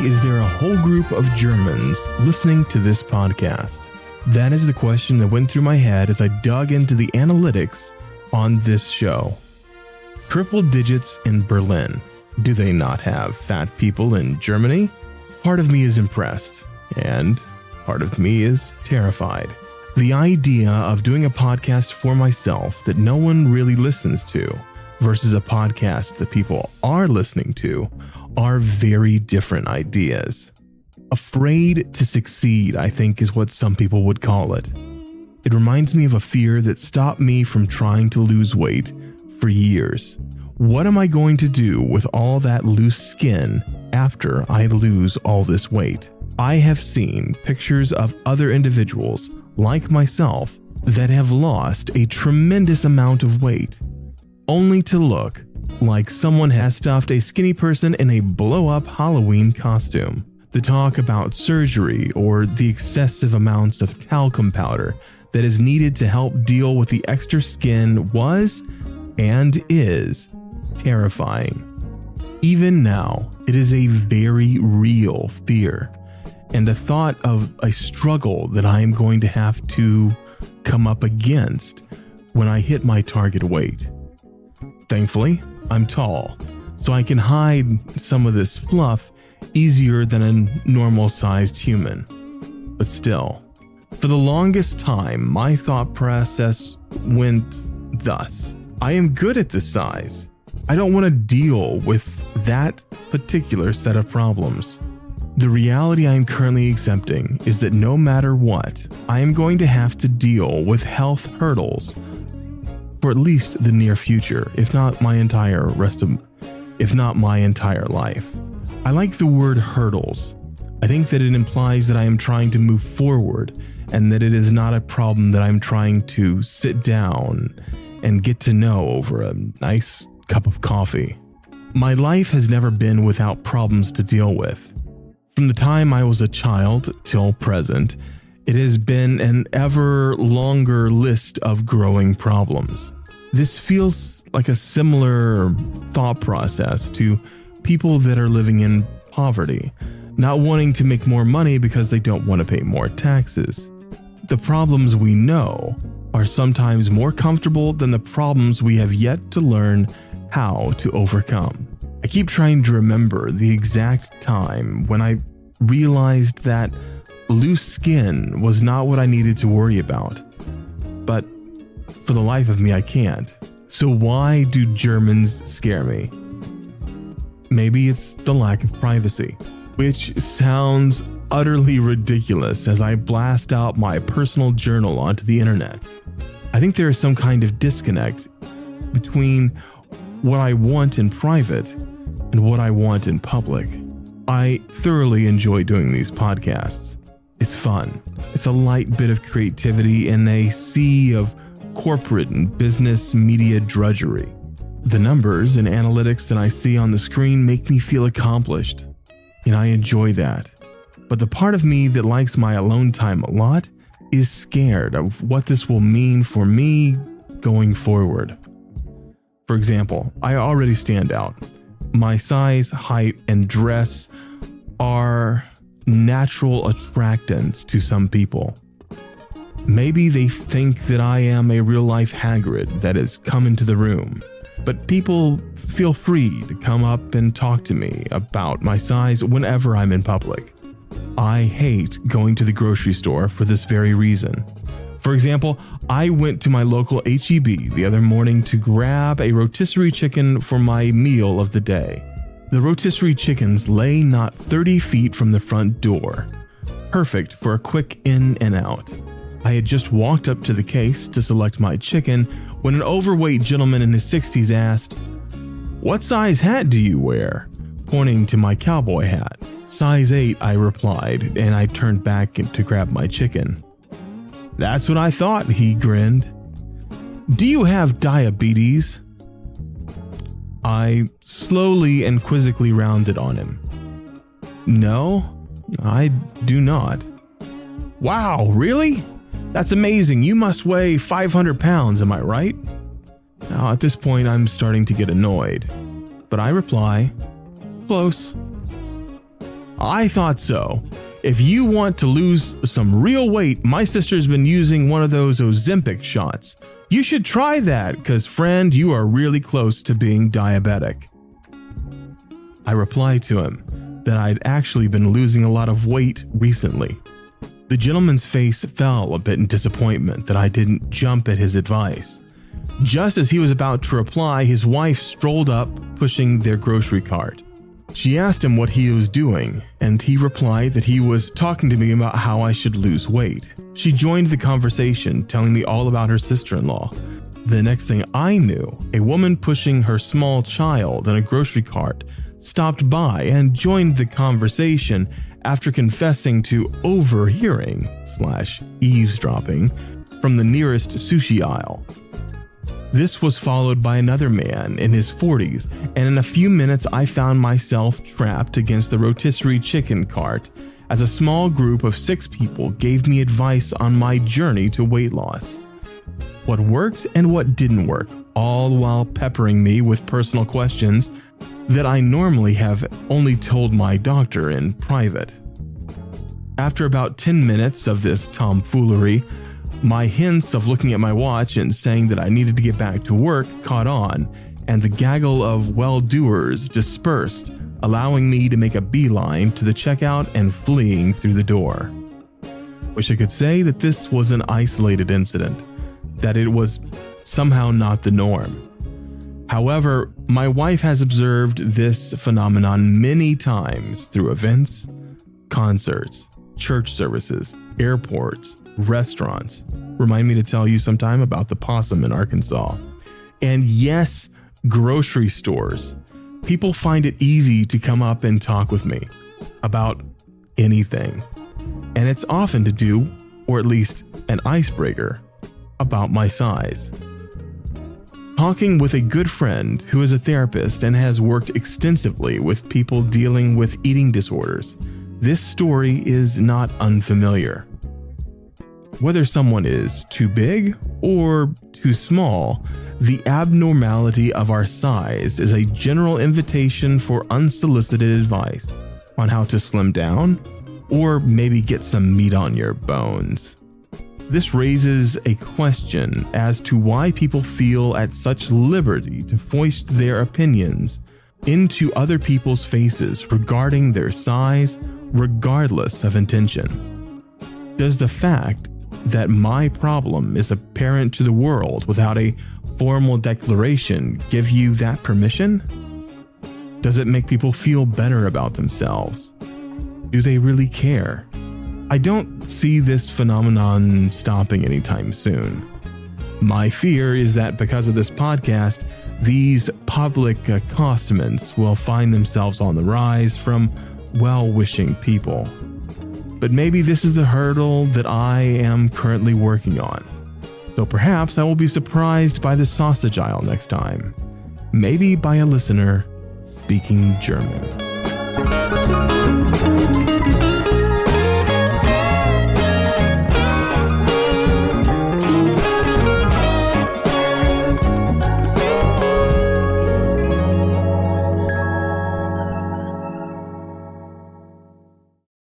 is there a whole group of Germans listening to this podcast? That is the question that went through my head as I dug into the analytics on this show. Triple digits in Berlin. Do they not have fat people in Germany? Part of me is impressed, and part of me is terrified. The idea of doing a podcast for myself that no one really listens to versus a podcast that people are listening to are very different ideas. Afraid to succeed, I think, is what some people would call it. It reminds me of a fear that stopped me from trying to lose weight for years. What am I going to do with all that loose skin after I lose all this weight? I have seen pictures of other individuals like myself that have lost a tremendous amount of weight, only to look like someone has stuffed a skinny person in a blow-up Halloween costume. The talk about surgery or the excessive amounts of talcum powder that is needed to help deal with the extra skin was and is terrifying. Even now, it is a very real fear and a thought of a struggle that I am going to have to come up against when I hit my target weight. Thankfully, I'm tall, so I can hide some of this fluff easier than a normal-sized human. But still, for the longest time, my thought process went thus. I am good at this size. I don't want to deal with that particular set of problems. The reality I am currently accepting is that no matter what, I am going to have to deal with health hurdles for at least the near future, if not my entire life. I like the word hurdles. I think that it implies that I am trying to move forward and that it is not a problem that I'm trying to sit down and get to know over a nice cup of coffee. My life has never been without problems to deal with. From the time I was a child till present, it has been an ever longer list of growing problems. This feels like a similar thought process to people that are living in poverty, not wanting to make more money because they don't want to pay more taxes. The problems we know are sometimes more comfortable than the problems we have yet to learn how to overcome. I keep trying to remember the exact time when I realized that loose skin was not what I needed to worry about. But for the life of me, I can't. So why do Germans scare me? Maybe it's the lack of privacy, which sounds utterly ridiculous as I blast out my personal journal onto the internet. I think there is some kind of disconnect between what I want in private and what I want in public. I thoroughly enjoy doing these podcasts. It's fun. It's a light bit of creativity in a sea of corporate and business media drudgery. The numbers and analytics that I see on the screen make me feel accomplished, and I enjoy that. But the part of me that likes my alone time a lot is scared of what this will mean for me going forward. For example, I already stand out. My size, height, and dress are natural attractants to some people. Maybe they think that I am a real-life Hagrid that has come into the room, but people feel free to come up and talk to me about my size whenever I'm in public. I hate going to the grocery store for this very reason. For example, I went to my local H-E-B the other morning to grab a rotisserie chicken for my meal of the day. The rotisserie chickens lay not 30 feet from the front door, perfect for a quick in and out. I had just walked up to the case to select my chicken when an overweight gentleman in his 60s asked, "What size hat do you wear?" pointing to my cowboy hat. "Size 8, I replied, and I turned back to grab my chicken. "That's what I thought," he grinned. "Do you have diabetes?" I slowly and quizzically rounded on him. "No, I do not." "Wow, really? That's amazing. You must weigh 500 pounds, am I right?" Now, at this point, I'm starting to get annoyed, but I reply, "Close." I thought so. If you want to lose some real weight, my sister's been using one of those Ozempic shots. You should try that, because friend, you are really close to being diabetic. I replied to him that I'd actually been losing a lot of weight recently. The gentleman's face fell a bit in disappointment that I didn't jump at his advice. Just as he was about to reply, his wife strolled up, pushing their grocery cart. She asked him what he was doing, and he replied that he was talking to me about how I should lose weight. She joined the conversation, telling me all about her sister-in-law. The next thing I knew, a woman pushing her small child in a grocery cart stopped by and joined the conversation after confessing to overhearing/eavesdropping from the nearest sushi aisle. This was followed by another man in his 40s, and in a few minutes I found myself trapped against the rotisserie chicken cart as a small group of 6 people gave me advice on my journey to weight loss. What worked and what didn't work, all while peppering me with personal questions that I normally have only told my doctor in private. After about 10 minutes of this tomfoolery, my hints of looking at my watch and saying that I needed to get back to work caught on, and the gaggle of well-doers dispersed, allowing me to make a beeline to the checkout and fleeing through the door. Wish I could say that this was an isolated incident, that it was somehow not the norm. However, my wife has observed this phenomenon many times through events, concerts, church services, airports, restaurants. Remind me to tell you sometime about the possum in Arkansas. And yes, grocery stores. People find it easy to come up and talk with me about anything. And it's often to do, or at least an icebreaker, about my size. Talking with a good friend who is a therapist and has worked extensively with people dealing with eating disorders, this story is not unfamiliar. Whether someone is too big or too small, the abnormality of our size is a general invitation for unsolicited advice on how to slim down or maybe get some meat on your bones. This raises a question as to why people feel at such liberty to foist their opinions into other people's faces regarding their size, regardless of intention. Does the fact that my problem is apparent to the world without a formal declaration give you that permission? Does it make people feel better about themselves? Do they really care? I don't see this phenomenon stopping anytime soon. My fear is that because of this podcast, these public accostaments will find themselves on the rise from well-wishing people. But maybe this is the hurdle that I am currently working on. So perhaps I will be surprised by the sausage aisle next time. Maybe by a listener speaking German.